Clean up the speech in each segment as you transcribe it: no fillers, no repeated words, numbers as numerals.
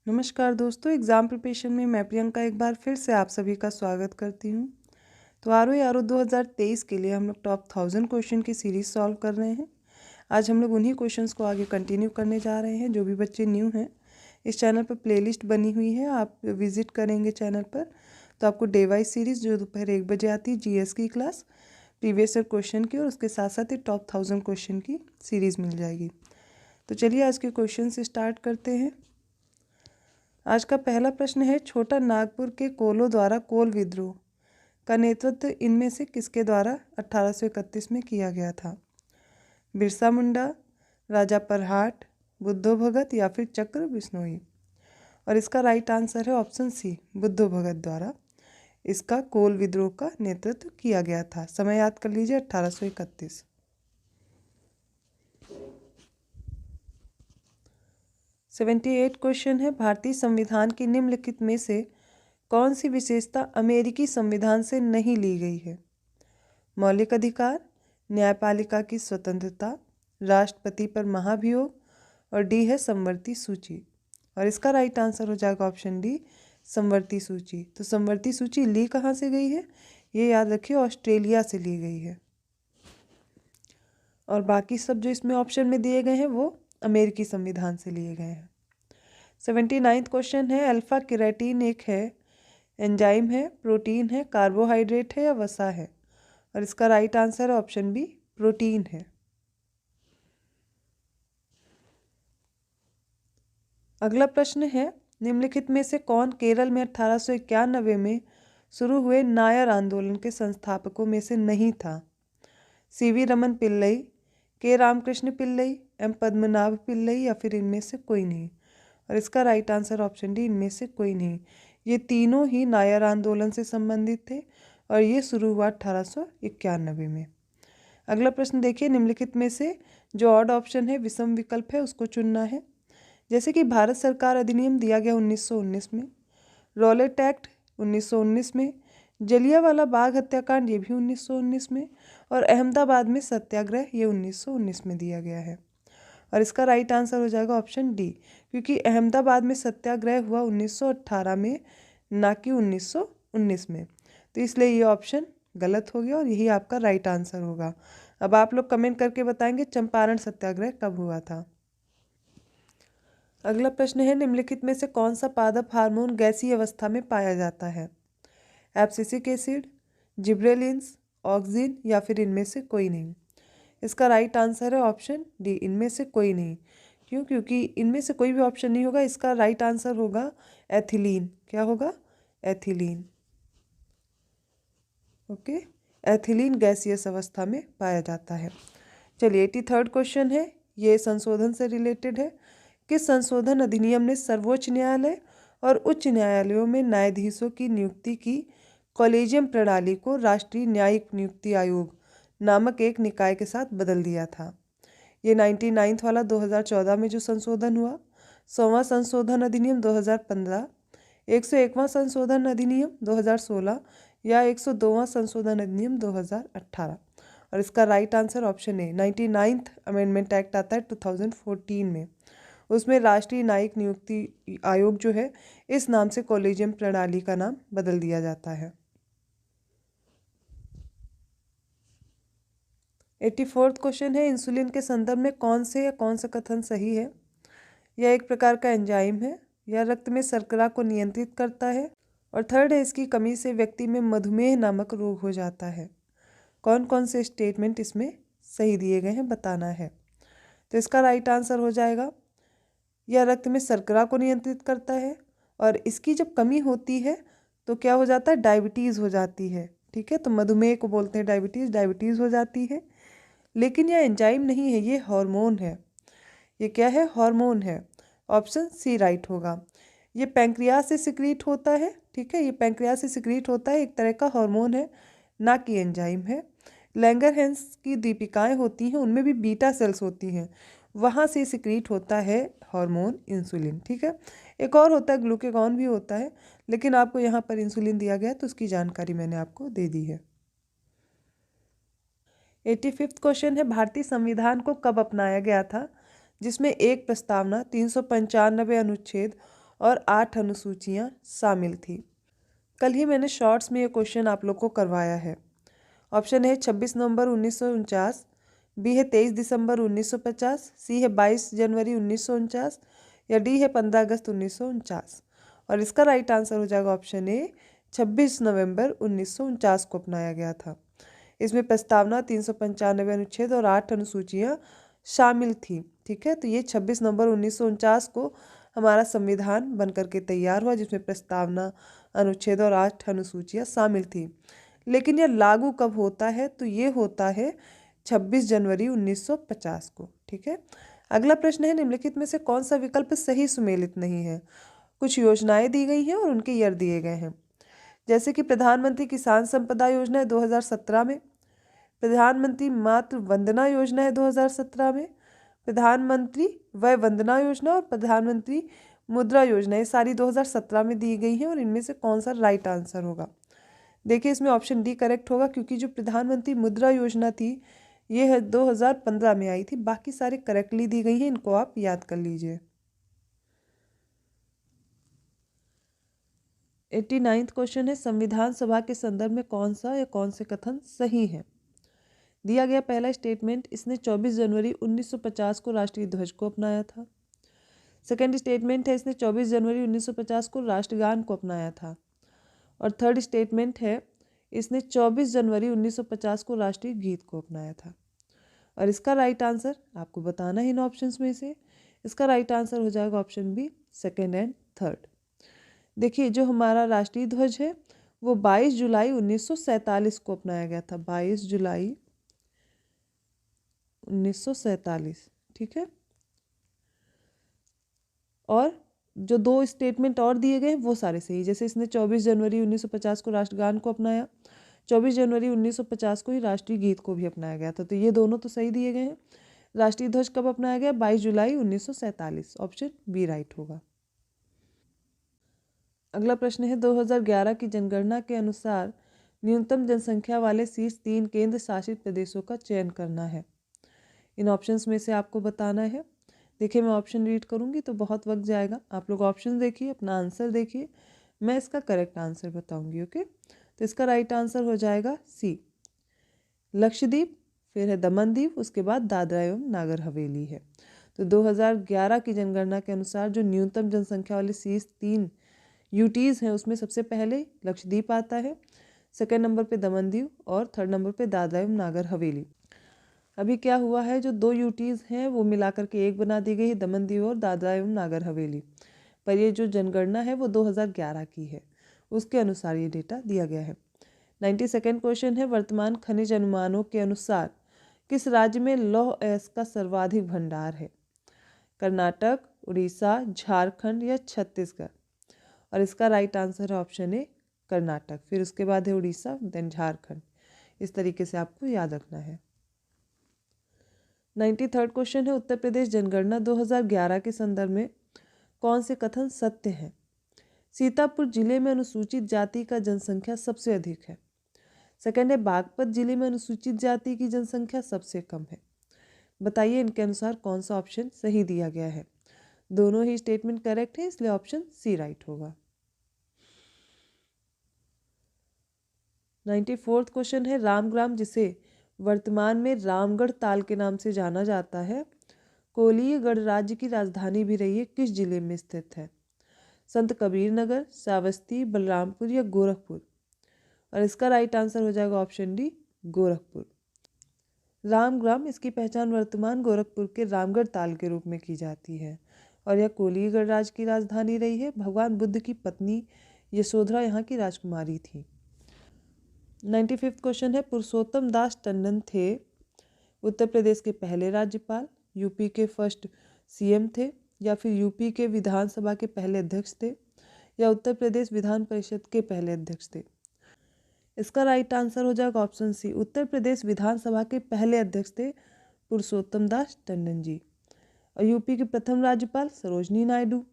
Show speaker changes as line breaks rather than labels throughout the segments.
नमस्कार दोस्तों, exam preparation में मैं प्रियंका एक बार फिर से आप सभी का स्वागत करती हूँ। तो आर 2023 के लिए हम लोग टॉप 1000 क्वेश्चन की सीरीज़ सॉल्व कर रहे हैं। आज हम लोग उन्हीं क्वेश्चंस को आगे कंटिन्यू करने जा रहे हैं। जो भी बच्चे न्यू हैं, इस चैनल पर प्लेलिस्ट बनी हुई है, आप विजिट करेंगे चैनल पर तो आपको डे वाइज सीरीज़ जो दोपहर 1 बजे आती है जीएस की क्लास, प्रीवियस ईयर क्वेश्चन की और उसके साथ साथ ही टॉप 1000 क्वेश्चन की सीरीज़ मिल जाएगी। तो चलिए आज के क्वेश्चन से स्टार्ट करते हैं। आज का पहला प्रश्न है, छोटा नागपुर के कोलों द्वारा कोल विद्रोह का नेतृत्व इनमें से किसके द्वारा 1831 में किया गया था? बिरसा मुंडा, राजा परहाट, बुद्धो भगत या फिर चक्र बिश्नोई? और इसका राइट आंसर है ऑप्शन सी, बुद्धो भगत द्वारा इसका कोल विद्रोह का नेतृत्व किया गया था। समय याद कर लीजिए 1831। 78 क्वेश्चन है, भारतीय संविधान की निम्नलिखित में से कौन सी विशेषता अमेरिकी संविधान से नहीं ली गई है? मौलिक अधिकार, न्यायपालिका की स्वतंत्रता, राष्ट्रपति पर महाभियोग और डी है समवर्ती सूची। और इसका राइट आंसर हो जाएगा ऑप्शन डी, समवर्ती सूची। तो समवर्ती सूची ली कहाँ से गई है? ये याद रखिए, ऑस्ट्रेलिया से ली गई है। और बाकी सब जो इसमें ऑप्शन में दिए गए हैं वो अमेरिकी संविधान से लिए गए हैं। 79 क्वेश्चन है, अल्फा केराटिन एक है, एंजाइम है, प्रोटीन है, कार्बोहाइड्रेट है या वसा है? और इसका राइट आंसर है ऑप्शन बी, प्रोटीन है। अगला प्रश्न है, निम्नलिखित में से कौन केरल में 1891 में शुरू हुए नायर आंदोलन के संस्थापकों में से नहीं था? सीवी रमन पिल्लई, के रामकृष्ण पिल्लई, एम पद्मनाभ पिल्लई या फिर इनमें से कोई नहीं? और इसका राइट आंसर ऑप्शन डी, इनमें से कोई नहीं। ये तीनों ही नायर आंदोलन से संबंधित थे और ये शुरू हुआ 1891 में। अगला प्रश्न देखिए, निम्नलिखित में से जो ऑड ऑप्शन है, विषम विकल्प है, उसको चुनना है। जैसे कि भारत सरकार अधिनियम दिया गया 1919 में, रॉलेट एक्ट 1919 में, जलियांवाला बाग हत्याकांड ये भी 1919 में, और अहमदाबाद में सत्याग्रह ये 1919 में दिया गया है। और इसका राइट आंसर हो जाएगा ऑप्शन डी, क्योंकि अहमदाबाद में सत्याग्रह हुआ 1918 में, ना कि 1919 में। तो इसलिए ये ऑप्शन गलत हो गया और यही आपका राइट आंसर होगा। अब आप लोग कमेंट करके बताएंगे चंपारण सत्याग्रह कब हुआ था। अगला प्रश्न है, निम्नलिखित में से कौन सा पादप हार्मोन गैसीय अवस्था में पाया जाता है? एब्सिसिक एसिड, जिब्रेलिन्स, ऑक्सिन या फिर इनमें से कोई नहीं? इसका राइट आंसर है ऑप्शन डी, इनमें से कोई नहीं। क्यों? क्योंकि इनमें से कोई भी ऑप्शन नहीं होगा, इसका राइट आंसर होगा एथिलीन। क्या होगा? एथिलीन। ओके, एथिलीन गैसियस अवस्था में पाया जाता है। चलिए 83rd क्वेश्चन है, ये संशोधन से रिलेटेड है। किस संशोधन अधिनियम ने सर्वोच्च न्यायालय और उच्च न्यायालयों में न्यायाधीशों की नियुक्ति की कॉलेजियम प्रणाली को राष्ट्रीय न्यायिक नियुक्ति आयोग नामक एक निकाय के साथ बदल दिया था? ये 99th वाला 2014 में जो संशोधन हुआ, 100वां संशोधन अधिनियम 2015, 101वां संशोधन अधिनियम 2016 या 102वां संशोधन अधिनियम 2018? और इसका right answer option A, 99th amendment act आता है 2014 में। उसमें राष्ट्रीय न्यायिक नियुक्ति आयोग जो है, इस नाम से कॉलेजियम प्रणाली का नाम बदल दिया जाता है। 84th क्वेश्चन है, इंसुलिन के संदर्भ में कौन सा कथन सही है? यह एक प्रकार का एंजाइम है, यह रक्त में शर्करा को नियंत्रित करता है, और थर्ड है, इसकी कमी से व्यक्ति में मधुमेह नामक रोग हो जाता है। कौन कौन से स्टेटमेंट इसमें सही दिए गए हैं बताना है। तो इसका राइट आंसर हो जाएगा, यह रक्त में शर्करा को नियंत्रित करता है, और इसकी जब कमी होती है तो क्या हो जाता है? डायबिटीज़ हो जाती है। ठीक है, तो मधुमेह को बोलते हैं डायबिटीज़, डायबिटीज़ हो जाती है। लेकिन यह एंजाइम नहीं है, ये हार्मोन है। ये क्या है? हार्मोन है। ऑप्शन सी राइट होगा। ये पैंक्रियास से सिक्रीट होता है। ठीक है, ये पैंक्रियास से सिक्रीट होता है, एक तरह का हार्मोन है, ना कि एंजाइम है। लैंगरहैंस की दीपिकाएँ होती हैं, उनमें भी बीटा सेल्स होती हैं, वहाँ से सिक्रीट होता है हार्मोन इंसुलिन। ठीक है, एक और होता है ग्लूकेगॉन भी होता है, लेकिन आपको यहाँ पर इंसुलिन दिया गया है तो उसकी जानकारी मैंने आपको दे दी है। 85th क्वेश्चन है, भारतीय संविधान को कब अपनाया गया था, जिसमें एक प्रस्तावना 395 अनुच्छेद और 8 अनुसूचियाँ शामिल थी। कल ही मैंने शॉर्ट्स में ये क्वेश्चन आप लोग को करवाया है। ऑप्शन है 26 नवंबर 1949, बी है 23 दिसंबर 1950, सी है 22 जनवरी 1949 या डी है 15 अगस्त 1949। और इसका राइट आंसर हो जाएगा ऑप्शन ए, 26 नवंबर 1949 को अपनाया गया था। इसमें प्रस्तावना 395 अनुच्छेद और 8 अनुसूचियाँ शामिल थी। ठीक है, तो ये 26 नवंबर 1949 को हमारा संविधान बनकर के तैयार हुआ, जिसमें प्रस्तावना, अनुच्छेद और 8 अनुसूचियाँ शामिल थी। लेकिन यह लागू कब होता है? तो ये होता है 26 जनवरी 1950 को। ठीक है, अगला प्रश्न है, निम्नलिखित में से कौन सा विकल्प सही सुमेलित नहीं है? कुछ योजनाएं दी गई हैं और उनके ईयर दिए गए हैं। जैसे कि प्रधानमंत्री किसान संपदा योजना है 2017 में, प्रधानमंत्री मातृ वंदना योजना है 2017 में, प्रधानमंत्री वय वंदना योजना और प्रधानमंत्री मुद्रा योजना, ये सारी 2017 में दी गई हैं। और इनमें से कौन सा राइट आंसर होगा? देखिए, इसमें ऑप्शन डी करेक्ट होगा, क्योंकि जो प्रधानमंत्री मुद्रा योजना थी ये है 2015 में आई थी। बाकी सारे करेक्टली दी गई हैं, इनको आप याद कर लीजिए। 89वां क्वेश्चन है, संविधान सभा के संदर्भ में कौन सा या कौन से कथन सही है? दिया गया पहला स्टेटमेंट, इसने 24 जनवरी 1950 को राष्ट्रीय ध्वज को अपनाया था। सेकेंड स्टेटमेंट है, इसने 24 जनवरी 1950 को राष्ट्रगान को अपनाया था। और थर्ड स्टेटमेंट है, इसने 24 जनवरी 1950 को राष्ट्रीय गीत को अपनाया था। और इसका राइट आंसर आपको बताना है इन ऑप्शंस में से। इसका राइट आंसर हो जाएगा option B, second and third. देखिए, जो हमारा राष्ट्रीय ध्वज है वो 22 जुलाई 1947 को अपनाया गया था। 22 जुलाई 1947। ठीक है, और जो दो स्टेटमेंट और दिए गए हैं वो सारे सही। जैसे इसने 24 जनवरी 1950 को राष्ट्रगान को अपनाया, 24 जनवरी 1950 को ही राष्ट्रीय गीत को भी अपनाया गया था, तो ये दोनों तो सही दिए गए हैं। राष्ट्रीय ध्वज कब अपनाया गया? 22 जुलाई 1947। ऑप्शन बी राइट होगा। अगला प्रश्न है, 2011 की जनगणना के अनुसार न्यूनतम जनसंख्या वाले शीर्ष 3 केंद्र शासित प्रदेशों का चयन करना है। इन ऑप्शंस में से आपको बताना है। देखिए, मैं ऑप्शन रीड करूंगी तो बहुत वक्त जाएगा। आप लोग ऑप्शन देखिए, अपना आंसर देखिए, मैं इसका करेक्ट आंसर बताऊंगी। ओके, तो इसका राइट आंसर हो जाएगा सी, लक्षद्वीप, फिर है दमन दीव, उसके बाद दादरा एवं नागर हवेली है। तो 2011 की जनगणना के अनुसार जो न्यूनतम जनसंख्या वाले शीर्ष 3 यूटीज़ हैं उसमें सबसे पहले लक्षद्वीप आता है, सेकेंड नंबर पे दमन दीव और थर्ड नंबर पे दादरा एवं नागर हवेली। अभी क्या हुआ है, जो 2 यूटीज़ हैं वो मिलाकर के एक बना दी गई है, दमन दीव और दादरा एवं नागर हवेली। पर ये जो जनगणना है वो 2011 की है, उसके अनुसार ये डेटा दिया गया है। 92वां क्वेश्चन है, वर्तमान खनिज अनुमानों के अनुसार किस राज्य में लौह अयस्क का सर्वाधिक भंडार है? कर्नाटक, उड़ीसा, झारखंड या छत्तीसगढ़? और इसका राइट आंसर है ऑप्शन ए, कर्नाटक, फिर उसके बाद है उड़ीसा, देन झारखंड। इस तरीके से आपको याद रखना है। 93वां क्वेश्चन है, उत्तर प्रदेश जनगणना 2011 के संदर्भ में कौन से कथन सत्य हैं? सीतापुर जिले में अनुसूचित जाति का जनसंख्या सबसे अधिक है। सेकेंड है, बागपत जिले में अनुसूचित जाति की जनसंख्या सबसे कम है। बताइए इनके अनुसार कौन सा ऑप्शन सही दिया गया है? दोनों ही स्टेटमेंट करेक्ट है, इसलिए ऑप्शन सी राइट होगा। 94वां क्वेश्चन है, रामग्राम, जिसे वर्तमान में रामगढ़ ताल के नाम से जाना जाता है, कोलीय गणराज्य की राजधानी भी रही है, किस जिले में स्थित है? संत कबीर नगर, श्रावस्ती, बलरामपुर या गोरखपुर? और इसका राइट आंसर हो जाएगा ऑप्शन डी, गोरखपुर। रामग्राम, इसकी पहचान वर्तमान गोरखपुर के रामगढ़ ताल के रूप में की जाती है और यह कोलीय गणराज्य की राजधानी रही है। भगवान बुद्ध की पत्नी यशोधरा यहाँ की राजकुमारी थी। 95वां क्वेश्चन है, पुरुषोत्तम दास टंडन थे उत्तर प्रदेश के पहले राज्यपाल, यूपी के फर्स्ट सीएम थे, या फिर यूपी के विधानसभा के पहले अध्यक्ष थे, या उत्तर प्रदेश विधान परिषद के पहले अध्यक्ष थे? इसका राइट आंसर हो जाएगा ऑप्शन सी, उत्तर प्रदेश विधानसभा के पहले अध्यक्ष थे पुरुषोत्तम दास टंडन जी। और यूपी के प्रथम राज्यपाल सरोजनी नायडू,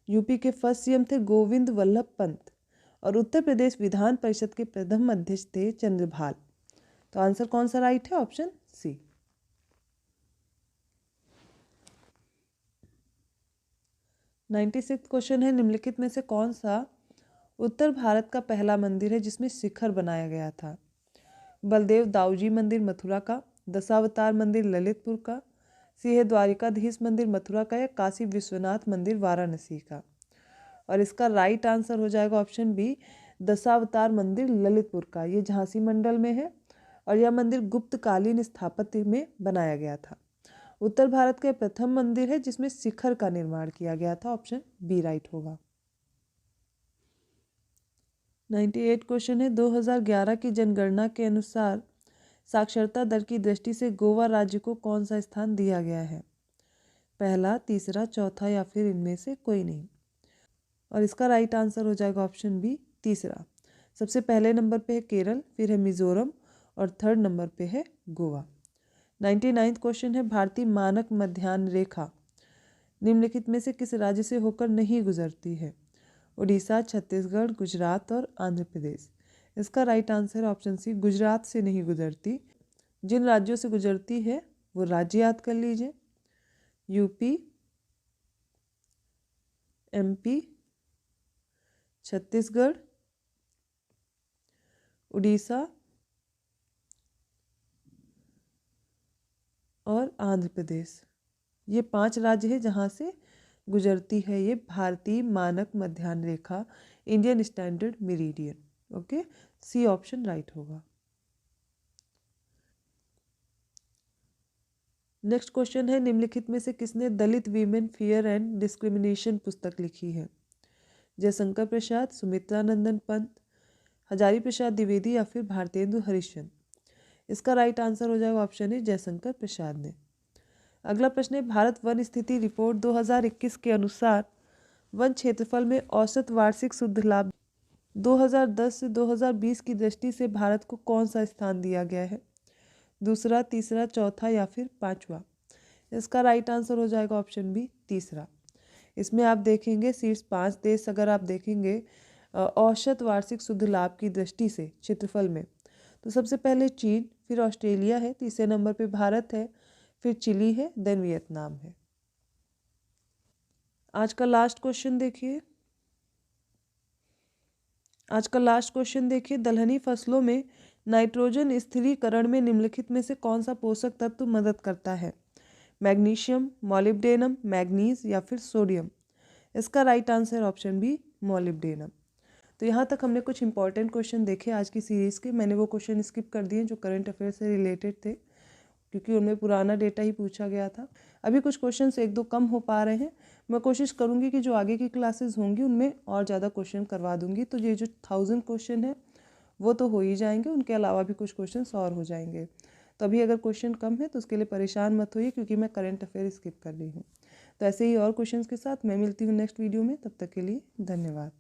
यूपी के फर्स्ट सीएम थे गोविंद वल्लभ पंत, और उत्तर प्रदेश विधान परिषद के प्रथम अध्यक्ष थे चंद्रभाल। तो आंसर कौन सा राइट है? Option C. 96 क्वेश्चन है, निम्नलिखित में से कौन सा उत्तर भारत का पहला मंदिर है जिसमें शिखर बनाया गया था? बलदेव दाऊजी मंदिर मथुरा का, दशावतार मंदिर ललितपुर का, सिंह द्वारिकाधीश मंदिर मथुरा का, या काशी विश्वनाथ मंदिर वाराणसी का? और इसका राइट आंसर हो जाएगा ऑप्शन बी, दशावतार मंदिर ललितपुर का। ये झांसी मंडल में है और यह मंदिर गुप्तकालीन स्थापत्य में बनाया गया था। उत्तर भारत का प्रथम मंदिर है जिसमें शिखर का निर्माण किया गया था। ऑप्शन बी राइट होगा। 98 क्वेश्चन है, 2011 की जनगणना के अनुसार साक्षरता दर की दृष्टि से गोवा राज्य को कौन सा स्थान दिया गया है? पहला, तीसरा, चौथा या फिर इनमें से कोई नहीं? और इसका राइट आंसर हो जाएगा ऑप्शन बी, तीसरा। सबसे पहले नंबर पे है केरल, फिर है मिजोरम और थर्ड नंबर पे है गोवा। 99 क्वेश्चन है, भारतीय मानक मध्याह्न रेखा निम्नलिखित में से किस राज्य से होकर नहीं गुजरती है? उड़ीसा, छत्तीसगढ़, गुजरात और आंध्र प्रदेश। इसका right answer option C, Gujarat से नहीं गुजरती। जिन राज्यों से गुजरती है वो राज्य याद कर लीजिए, यूपी, एमपी, छत्तीसगढ़, उड़ीसा और आंध्र प्रदेश। ये 5 राज्य हैं जहाँ से गुजरती है ये भारतीय मानक मध्याह्न रेखा, Indian standard meridian. Okay, C option right होगा। नेक्स्ट क्वेश्चन है, निम्नलिखित में से किसने Dalit women fear and discrimination पुस्तक लिखी है? जयशंकर प्रसाद, सुमित्रानंदन पंत, हजारी प्रसाद द्विवेदी या फिर भारतेंदु हरिश्चंद्र? इसका राइट आंसर हो जाएगा ऑप्शन ए, जयशंकर प्रसाद ने। अगला प्रश्न है, भारत वन स्थिति रिपोर्ट 2021 के अनुसार वन क्षेत्रफल में औसत वार्षिक शुद्ध लाभ 2010 से 2020 की दृष्टि से भारत को कौन सा स्थान दिया गया है? दूसरा, तीसरा, चौथा या फिर पांचवा? इसका राइट आंसर हो जाएगा ऑप्शन बी, तीसरा। इसमें आप देखेंगे शीर्ष 5 देश अगर आप देखेंगे औसत वार्षिक शुद्ध लाभ की दृष्टि से क्षेत्रफल में, तो सबसे पहले चीन, फिर ऑस्ट्रेलिया है, तीसरे नंबर पे भारत है, फिर चिली है, देन वियतनाम है। आज का लास्ट क्वेश्चन देखिए। दलहनी फसलों में नाइट्रोजन स्थिरीकरण में निम्नलिखित में से कौन सा पोषक तत्व मदद करता है? मैग्नीशियम, मॉलिब्डेनम, मैग्नीज या फिर सोडियम? इसका right answer option B, molybdenum. तो यहाँ तक हमने कुछ इंपॉर्टेंट क्वेश्चन देखे आज की सीरीज़ के। मैंने वो क्वेश्चन स्किप कर दिए जो करंट अफेयर से रिलेटेड थे, क्योंकि उनमें पुराना डेटा ही पूछा गया था। अभी कुछ क्वेश्चन एक दो कम हो पा रहे हैं। मैं कोशिश करूँगी कि जो आगे की क्लासेस होंगी उनमें और ज़्यादा क्वेश्चन करवा दूँगी। तो ये जो 1000 क्वेश्चन है वो तो हो ही जाएंगे, उनके अलावा भी कुछ क्वेश्चन और हो जाएंगे। तो अभी अगर क्वेश्चन कम है तो उसके लिए परेशान मत होइए, क्योंकि मैं करंट अफेयर स्किप कर रही हूँ। तो ऐसे ही और क्वेश्चंस के साथ मैं मिलती हूँ नेक्स्ट वीडियो में। तब तक के लिए धन्यवाद।